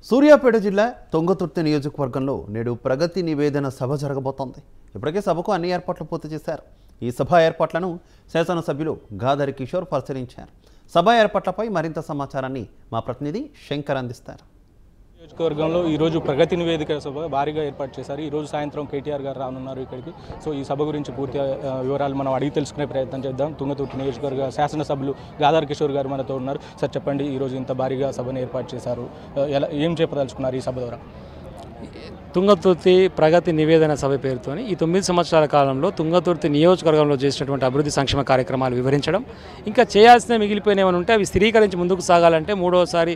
సూర్యాపేట జిల్లా తుంగతుర్తి నియోజకవర్గంలో నేడు ప్రగతి నివేదన సభ జరగబోతోంది. ఇప్పటికే సభకు అన్ని ఏర్పాట్లు పూర్తి చేశారు. ఈ సభ ఏర్పాట్లను శాసనసభ్యులు గాదరి కిషోర్ పరిశీలించారు. సభ ఏర్పాట్లపై మరింత సమాచారాన్ని మా ప్రతినిధి శంకర్ అందిస్తారు. నియోజకవర్గంలో ఈరోజు ప్రగతి నివేదిక సభ భారీగా ఏర్పాటు చేశారు. ఈరోజు సాయంత్రం కేటీఆర్ గారు రానున్నారు ఇక్కడికి. సో ఈ సభ గురించి పూర్తి వివరాలు మనం అడిగి తెలుసుకునే ప్రయత్నం చేద్దాం. తుంగతుర్తి నియోజకవర్గ శాసనసభ్యులు గాదరి కిషోర్ గారు మనతో ఉన్నారు. సార్ చెప్పండి, ఈరోజు ఇంత భారీగా సభను ఏర్పాటు చేశారు, ఏం చెప్పదలుచుకున్నారు ఈ సభ ద్వారా? తుంగతుర్తి ప్రగతి నివేదన సభ పేరుతోని ఈ 9 సంవత్సరాల కాలంలో తుంగతుర్తి నియోజకవర్గంలో చేసినటువంటి అభివృద్ధి సంక్షేమ కార్యక్రమాలు వివరించడం, ఇంకా చేయాల్సిన మిగిలిపోయినవి ఉంటే అవి స్థిరీకరించి ముందుకు సాగాలంటే మూడోసారి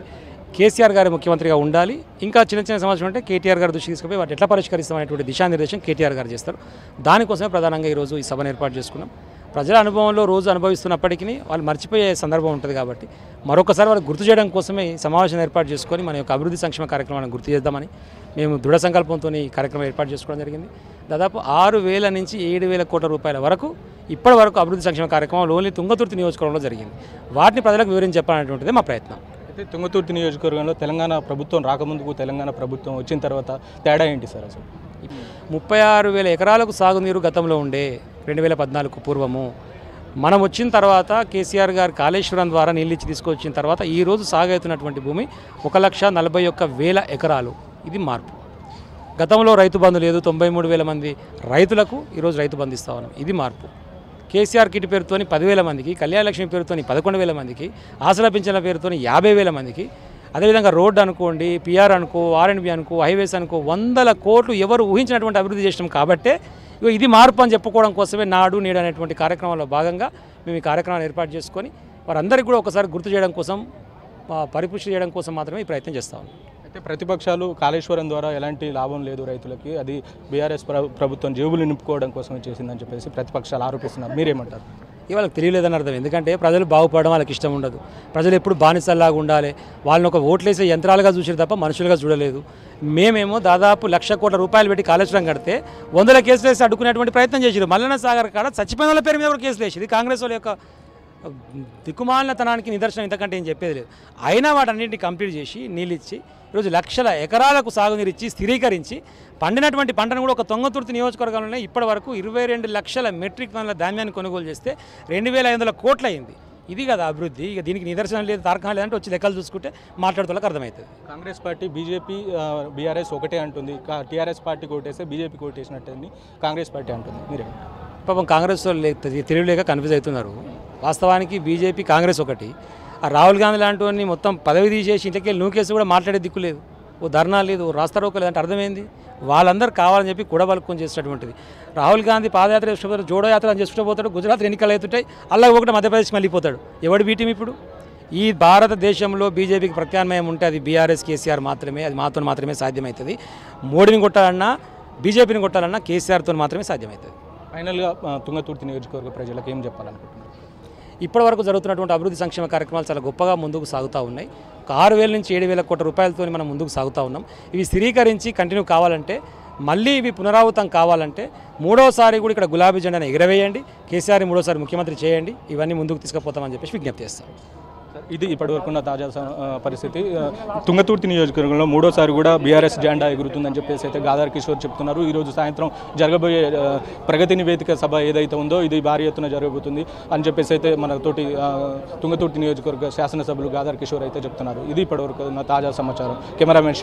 కేసీఆర్ గారు ముఖ్యమంత్రిగా ఉండాలి, ఇంకా చిన్న చిన్న సమస్యలు ఉంటే కేటీఆర్ గారు దృష్టికి తీసుకుపోయి వాటి ఎట్లా పరిష్కరిస్తామనేటువంటి దిశానిర్దేశం కేటీఆర్ గారు చేస్తారు. దానికోసమే ప్రధానంగా ఈరోజు ఈ సభను ఏర్పాటు చేసుకున్నాం. ప్రజల అనుభవంలో రోజు అనుభవిస్తున్నప్పటికీ వాళ్ళు మర్చిపోయే సందర్భం ఉంటుంది కాబట్టి మరొకసారి వాళ్ళకి గుర్తు చేయడం కోసమే ఈ సమావేశం ఏర్పాటు చేసుకొని మన యొక్క అభివృద్ధి సంక్షేమ కార్యక్రమాన్ని గుర్తు చేద్దామని మేము దృఢ సంకల్పంతో ఈ కార్యక్రమం ఏర్పాటు చేసుకోవడం జరిగింది. దాదాపు 6,000 నుంచి 7,000 కోట్ల రూపాయల వరకు ఇప్పటి వరకు అభివృద్ధి సంక్షేమ కార్యక్రమం ఓన్లీ తుంగతుర్తి నియోజకవర్గంలో జరిగింది. వాటిని ప్రజలకు వివరించి చెప్పాలనేటువంటిదే మా ప్రయత్నం. అయితే తుంగతుర్తి నియోజకవర్గంలో తెలంగాణ ప్రభుత్వం రాకముందుకు తెలంగాణ ప్రభుత్వం వచ్చిన తర్వాత తేడా ఏంటి సార్? అసలు 36,000 ఎకరాలకు సాగునీరు గతంలో ఉండే 2014 పూర్వము. మనం వచ్చిన తర్వాత కేసీఆర్ గారు కాళేశ్వరం ద్వారా నీళ్ళు ఇచ్చి తీసుకొచ్చిన తర్వాత ఈరోజు సాగవుతున్నటువంటి భూమి 1,41,000 ఎకరాలు. ఇది మార్పు. గతంలో రైతు బంధు లేదు, 93,000 మంది రైతులకు ఈరోజు రైతు బంధు ఇస్తా ఉన్నాం. ఇది మార్పు. కేసీఆర్ కిట్ పేరుతోని 10,000 మందికి, కళ్యాణ లక్ష్మి పేరుతోని 11,000 మందికి, ఆసరా పింఛన్ల పేరుతోని 50,000 మందికి, అదేవిధంగా రోడ్డు అనుకోండి, పిఆర్ అనుకో, ఆర్ఎండ్బి అనుకో, హైవేస్ అనుకో 100 కోట్లు ఎవరు ఊహించినటువంటి అభివృద్ధి చేసినాం. కాబట్టే ఇది మార్పు అని చెప్పుకోవడం కోసమే నాడు నేడు అనేటువంటి కార్యక్రమంలో భాగంగా మేము ఈ కార్యక్రమాన్ని ఏర్పాటు చేసుకొని వారందరికీ కూడా ఒకసారి గుర్తు చేయడం కోసం, పరిపుష్టి చేయడం కోసం మాత్రమే ఈ ప్రయత్నం చేస్తా ఉన్నాం. అయితే ప్రతిపక్షాలు కాళేశ్వరం ద్వారా ఎలాంటి లాభం లేదు రైతులకి, అది బీఆర్ఎస్ ప్రభుత్వం జేబులు నింపుకోవడం కోసమే చేసిందని చెప్పేసి ప్రతిపక్షాలు ఆరోపిస్తున్నారు. మీరేమంటారు? వాళ్ళకి తెలియలేదని అర్థం. ఎందుకంటే ప్రజలు బాగుపడడం వాళ్ళకి ఇష్టం ఉండదు. ప్రజలు ఎప్పుడు బానిసల్లాగా ఉండాలి, వాళ్ళని ఒక ఓట్లేసే యంత్రాలుగా చూసారు తప్ప మనుషులుగా చూడలేదు. మేమేమో దాదాపు 1,00,000 కోట్ల రూపాయలు పెట్టి కాళేశ్వరం కడితే 100 కేసులు వేసి అడ్డుకునేటువంటి ప్రయత్నం చేశారు. మల్లన్న సాగర్ కాడ చచ్చిపోయిన వాళ్ళ పేరు మీద కూడా కేసులు వేసింది. కాంగ్రెస్ వాళ్ళ యొక్క దిక్కుమాలినతనానికి నిదర్శనం ఇంతకంటే ఏం చెప్పేది లేదు. అయినా వాటన్నింటినీ కంప్లీట్ చేసి నీళ్ళు ఇచ్చి ఈరోజు 1,00,000 ఎకరాలకు సాగునీరు ఇచ్చి స్థిరీకరించి పండినటువంటి పంటను కూడా ఒక తుంగతుర్తి నియోజకవర్గంలోనే ఇప్పటి వరకు 22 లక్షల మెట్రిక్ టన్నుల ధాన్యాన్ని కొనుగోలు చేస్తే 2,500 కోట్లు అయింది. ఇది కదా అభివృద్ధి. ఇక దీనికి నిదర్శనం లేదు, తార్కం లేదంటే వచ్చి లెక్కలు చూసుకుంటే మాట్లాడుతూ అర్థమవుతుంది. కాంగ్రెస్ పార్టీ, బీజేపీ, బీఆర్ఎస్ ఒకటే అంటుంది. టీఆర్ఎస్ పార్టీ కోటేస్తే బీజేపీ కోటేసినట్టు కాంగ్రెస్ పార్టీ అంటుంది. మీరే పాపం కాంగ్రెస్ వాళ్ళు తెలియలేక కన్ఫ్యూజ్ అవుతున్నారు. వాస్తవానికి బీజేపీ, కాంగ్రెస్ ఒకటి. ఆ రాహుల్ గాంధీ లాంటి మొత్తం పదవి తీసేసి ఇంటికి వెళ్ళి నూకేసి కూడా మాట్లాడే దిక్కు లేదు, ఓ ధర్నా లేదు, ఓ రాస్తారోకో లేదంటే అర్థమైంది. వాళ్ళందరూ కావాలని చెప్పి కూడబలుకొని చేసేటటువంటిది. రాహుల్ గాంధీ పాదయాత్ర చేసుకుంటారు, జోడో యాత్ర అని చేసుకుంటూ పోతాడు. గుజరాత్ ఎన్నికలు అవుతుంటాయి, అలా ఒకటి మధ్యప్రదేశ్కి వెళ్ళిపోతాడు. ఎవడు బీటీం ఇప్పుడు? ఈ భారతదేశంలో బీజేపీకి ప్రత్యామ్నాయం ఉంటే అది బీఆర్ఎస్, కేసీఆర్ మాత్రమే. అది మాతో మాత్రమే సాధ్యమవుతుంది. మోడీని కొట్టాలన్నా, బీజేపీని కొట్టాలన్నా కేసీఆర్తో మాత్రమే సాధ్యమవుతుంది. ఫైనల్గా తుంగతుర్తి నియోజకవర్గ ప్రజలకు ఏం చెప్పాలనుకుంటున్నారు? ఇప్పటివరకు జరుగుతున్నటువంటి అభివృద్ధి సంక్షేమ కార్యక్రమాలు చాలా గొప్పగా ముందుకు సాగుతూ ఉన్నాయి. 6,000 నుంచి 7,000 కోట్ల రూపాయలతో మనం ముందుకు సాగుతూ ఉన్నాం. ఇవి స్థిరీకరించి కంటిన్యూ కావాలంటే, మళ్ళీ ఇవి పునరావృతం కావాలంటే మూడోసారి కూడా ఇక్కడ గులాబీ జెండాను ఎగరవేయండి, కేసీఆర్ మూడోసారి ముఖ్యమంత్రి చేయండి. ఇవన్నీ ముందుకు తీసుకుపోతామని చెప్పేసి విజ్ఞప్తి చేస్తాం. ఇది ఇప్పటివరకున్న తాజా పరిస్థితి. తుంగతుర్తి నియోజకవర్గంలో మూడోసారి కూడా బీఆర్ఎస్ జెండా ఎగురుతుందని చెప్పేసి అయితే గాదరి కిషోర్ చెప్తున్నారు. ఈరోజు సాయంత్రం జరగబోయే ప్రగతి నివేదిక సభ ఏదైతే ఉందో ఇది భారీ ఎత్తున జరగబోతుంది అని చెప్పేసి అయితే మనతోటి తుంగతుర్తి నియోజకవర్గ శాసనసభ్యులు గాదరి కిషోర్ అయితే చెప్తున్నారు. ఇది ఇప్పటివరకు ఉన్న తాజా సమాచారం. కెమెరామెన్